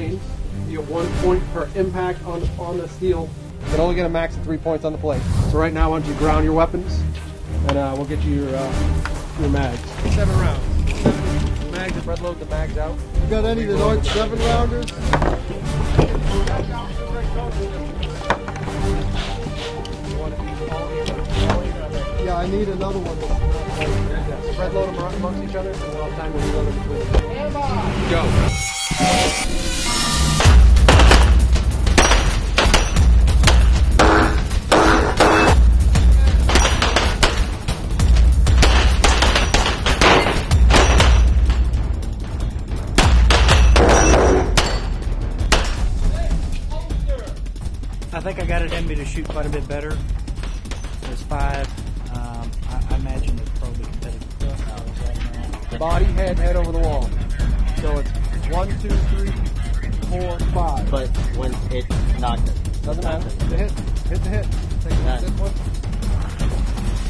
planes. You get 1 point per impact on the steel. You can only get a max of 3 points on the plate. So right now, why don't you ground your weapons, and we'll get you your mags. 7 rounds. 7 mags and red load the mags out. You got any that aren't 7 rounders? Yeah, I need another one. Spread load them amongst each other, and we'll have time to reload them between. Go. I think I got it in me to shoot quite a bit better. There's 5. I imagine it's probably competitive. Body, head over the wall. So it's 1, 2, 3, 4, 5. But when it's not, doesn't matter. Hit the hit. Take this one.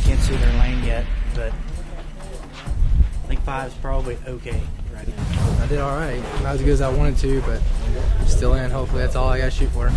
Can't see their lane yet, but I think 5 is probably okay right now. I did all right. Not as good as I wanted to, but still in. Hopefully that's all I got to shoot for.